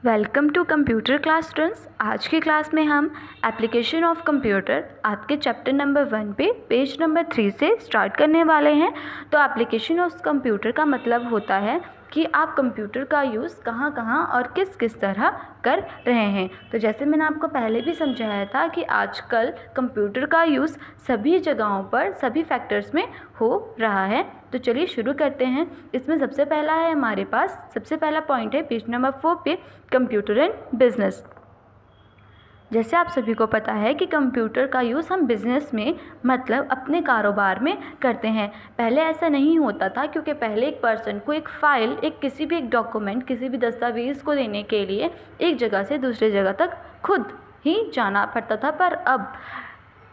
Welcome to computer class students. आज की class में हम एप्लीकेशन ऑफ कंप्यूटर आपके चैप्टर नंबर 1 पे पेज नंबर 3 से स्टार्ट करने वाले हैं। तो एप्लीकेशन ऑफ कंप्यूटर का मतलब होता है कि आप कंप्यूटर का यूज़ कहाँ कहाँ और किस किस तरह कर रहे हैं। तो जैसे मैंने आपको पहले भी समझाया था कि आजकल कंप्यूटर का यूज़ सभी जगहों पर सभी फैक्टर्स में हो रहा है। तो चलिए शुरू करते हैं। इसमें सबसे पहला है हमारे पास सबसे पहला पॉइंट है पेज नंबर 4 पे कंप्यूटर एंड बिजनेस। जैसे आप सभी को पता है कि कंप्यूटर का यूज़ हम बिज़नेस में मतलब अपने कारोबार में करते हैं। पहले ऐसा नहीं होता था क्योंकि पहले एक पर्सन को एक फ़ाइल किसी भी एक डॉक्यूमेंट किसी भी दस्तावेज़ को देने के लिए एक जगह से दूसरी जगह तक खुद ही जाना पड़ता था, पर अब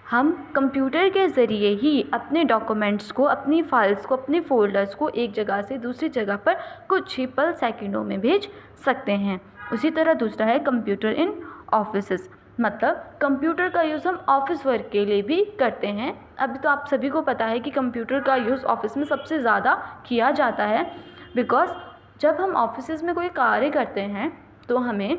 हम कंप्यूटर के ज़रिए ही अपने डॉक्यूमेंट्स को, अपनी फाइल्स को, अपने फ़ोल्डर्स को एक जगह से दूसरी जगह पर कुछ ही पल सेकंडों में भेज सकते हैं। उसी तरह दूसरा है कंप्यूटर इन ऑफिसेस, मतलब कंप्यूटर का यूज़ हम ऑफिस वर्क के लिए भी करते हैं। अभी तो आप सभी को पता है कि कंप्यूटर का यूज़ ऑफिस में सबसे ज़्यादा किया जाता है, बिकॉज़ जब हम ऑफिस में कोई कार्य करते हैं तो हमें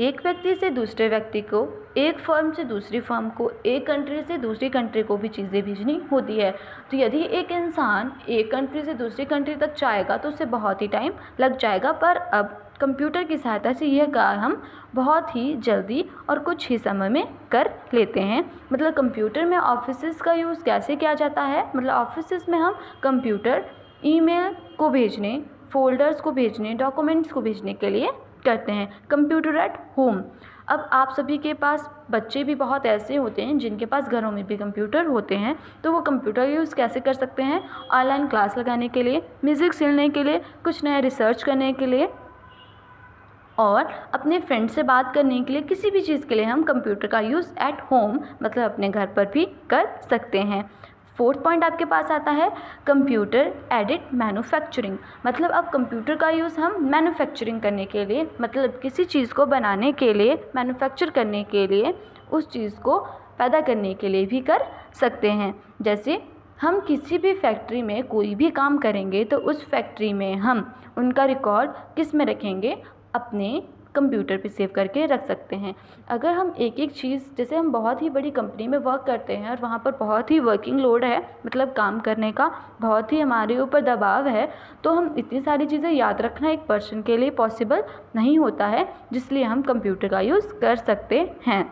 एक व्यक्ति से दूसरे व्यक्ति को, एक फर्म से दूसरी फर्म को, एक कंट्री से दूसरी कंट्री को भी चीज़ें भेजनी होती है। तो यदि एक इंसान एक कंट्री से दूसरी कंट्री तक जाएगा तो उसे बहुत ही टाइम लग जाएगा, पर अब कंप्यूटर की सहायता से यह कार्य हम बहुत ही जल्दी और कुछ ही समय में कर लेते हैं। मतलब कंप्यूटर में ऑफिसेस का यूज़ कैसे किया जाता है, मतलब ऑफिसेस में हम कंप्यूटर ईमेल को भेजने, फोल्डर्स को भेजने, डॉक्यूमेंट्स को भेजने के लिए करते हैं। कंप्यूटर एट होम, अब आप सभी के पास बच्चे भी बहुत ऐसे होते हैं जिनके पास घरों में भी कंप्यूटर होते हैं, तो वो कंप्यूटर यूज़ कैसे कर सकते हैं? ऑनलाइन क्लास लगाने के लिए, म्यूज़िक सीखने के लिए, कुछ नया रिसर्च करने के लिए और अपने फ्रेंड से बात करने के लिए, किसी भी चीज़ के लिए हम कंप्यूटर का यूज़ एट होम मतलब अपने घर पर भी कर सकते हैं। फोर्थ पॉइंट आपके पास आता है कंप्यूटर एडिड मैन्युफैक्चरिंग, मतलब अब कंप्यूटर का यूज़ हम मैन्युफैक्चरिंग करने के लिए, मतलब किसी चीज़ को बनाने के लिए, मैन्युफैक्चर करने के लिए, उस चीज़ को पैदा करने के लिए भी कर सकते हैं। जैसे हम किसी भी फैक्ट्री में कोई भी काम करेंगे तो उस फैक्ट्री में हम उनका रिकॉर्ड किस में रखेंगे? अपने कंप्यूटर पे सेव करके रख सकते हैं। अगर हम एक एक चीज़, जैसे हम बहुत ही बड़ी कंपनी में वर्क करते हैं और वहाँ पर बहुत ही वर्किंग लोड है, मतलब काम करने का बहुत ही हमारे ऊपर दबाव है, तो हम इतनी सारी चीज़ें याद रखना एक पर्सन के लिए पॉसिबल नहीं होता है, जिसलिए हम कंप्यूटर का यूज़ कर सकते हैं।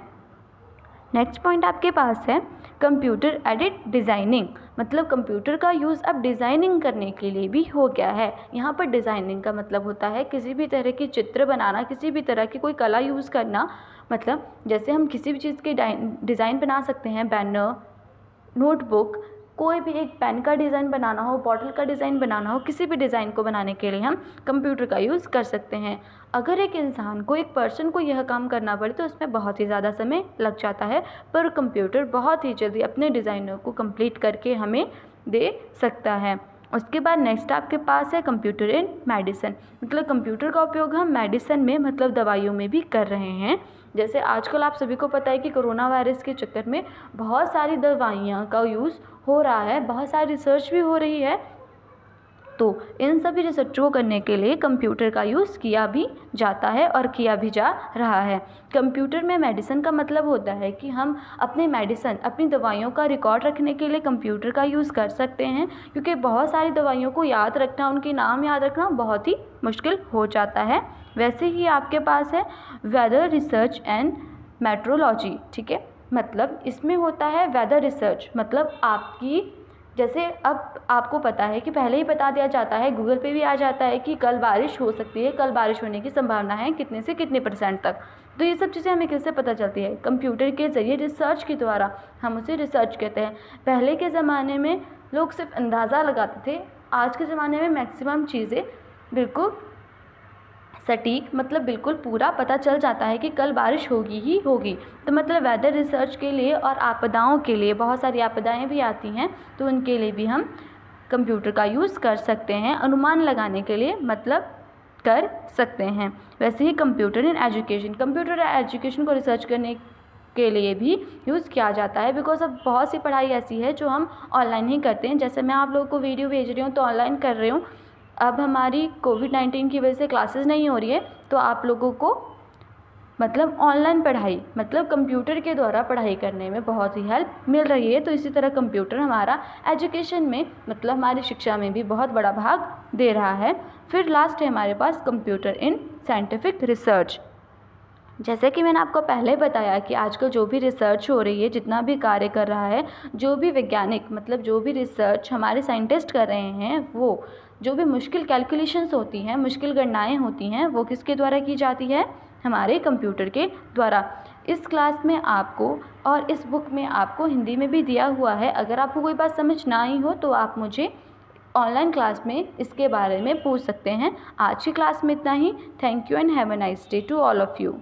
नेक्स्ट पॉइंट आपके पास है कंप्यूटर एडिड डिज़ाइनिंग, मतलब कंप्यूटर का यूज़ अब डिज़ाइनिंग करने के लिए भी हो गया है। यहाँ पर डिज़ाइनिंग का मतलब होता है किसी भी तरह की चित्र बनाना, किसी भी तरह की कोई कला यूज़ करना, मतलब जैसे हम किसी भी चीज़ की डिज़ाइन बना सकते हैं, बैनर, नोटबुक, कोई भी एक पेन का डिज़ाइन बनाना हो, बॉटल का डिज़ाइन बनाना हो, किसी भी डिज़ाइन को बनाने के लिए हम कंप्यूटर का यूज़ कर सकते हैं। अगर एक इंसान को, एक पर्सन को यह काम करना पड़े तो उसमें बहुत ही ज़्यादा समय लग जाता है, पर कंप्यूटर बहुत ही जल्दी अपने डिज़ाइनर को कंप्लीट करके हमें दे सकता है। उसके बाद नेक्स्ट आपके पास है कंप्यूटर इन मेडिसिन, मतलब कंप्यूटर का उपयोग हम मेडिसिन में, मतलब दवाइयों में भी कर रहे हैं। जैसे आजकल आप सभी को पता है कि कोरोना वायरस के चक्कर में बहुत सारी दवाइयाँ का यूज़ हो रहा है, बहुत सारी रिसर्च भी हो रही है, तो इन सभी रिसर्च को करने के लिए कंप्यूटर का यूज़ किया भी जाता है और किया भी जा रहा है। कंप्यूटर में मेडिसिन का मतलब होता है कि हम अपने मेडिसिन, अपनी दवाइयों का रिकॉर्ड रखने के लिए कंप्यूटर का यूज़ कर सकते हैं, क्योंकि बहुत सारी दवाइयों को याद रखना, उनके नाम याद रखना बहुत ही मुश्किल हो जाता है। वैसे ही आपके पास है वेदर रिसर्च एंड मेट्रोलॉजी, ठीक है, मतलब इसमें होता है वेदर रिसर्च, मतलब आपकी, जैसे अब आपको पता है कि पहले ही बता दिया जाता है, गूगल पे भी आ जाता है कि कल बारिश हो सकती है, कल बारिश होने की संभावना है कितने से कितने % तक। तो ये सब चीज़ें हमें किससे पता चलती है? कंप्यूटर के ज़रिए, रिसर्च के द्वारा, हम उसे रिसर्च कहते हैं। पहले के ज़माने में लोग सिर्फ अंदाज़ा लगाते थे, आज के ज़माने में मैक्सिमम चीज़ें बिल्कुल सटीक, मतलब बिल्कुल पूरा पता चल जाता है कि कल बारिश होगी ही होगी। तो मतलब वेदर रिसर्च के लिए और आपदाओं के लिए, बहुत सारी आपदाएं भी आती हैं, तो उनके लिए भी हम कंप्यूटर का यूज़ कर सकते हैं, अनुमान लगाने के लिए मतलब कर सकते हैं। वैसे ही computer in education, computer education को रिसर्च करने के लिए भी यूज़ किया जाता है, बिकॉज अब बहुत सी पढ़ाई ऐसी है जो हम ऑनलाइन ही करते हैं। जैसे मैं आप लोगों को वीडियो भेज रही हूँ तो ऑनलाइन कर रही हूँ। अब हमारी कोविड-19 की वजह से क्लासेस नहीं हो रही है, तो आप लोगों को मतलब ऑनलाइन पढ़ाई मतलब कंप्यूटर के द्वारा पढ़ाई करने में बहुत ही हेल्प मिल रही है। तो इसी तरह कंप्यूटर हमारा एजुकेशन में मतलब हमारी शिक्षा में भी बहुत बड़ा भाग दे रहा है। फिर लास्ट है हमारे पास कंप्यूटर इन साइंटिफिक रिसर्च। जैसे कि मैंने आपको पहले बताया कि आजकल जो भी रिसर्च हो रही है, जितना भी कार्य कर रहा है, जो भी वैज्ञानिक मतलब जो भी रिसर्च हमारे साइंटिस्ट कर रहे हैं, वो जो भी मुश्किल कैलकुलेशंस होती हैं, मुश्किल गणनाएं होती हैं, वो किसके द्वारा की जाती है? हमारे कंप्यूटर के द्वारा। इस क्लास में आपको और इस बुक में आपको हिंदी में भी दिया हुआ है। अगर आपको कोई बात समझ ना आई हो तो आप मुझे ऑनलाइन क्लास में इसके बारे में पूछ सकते हैं। आज की क्लास में इतना ही। Thank you and have a nice day to all of you.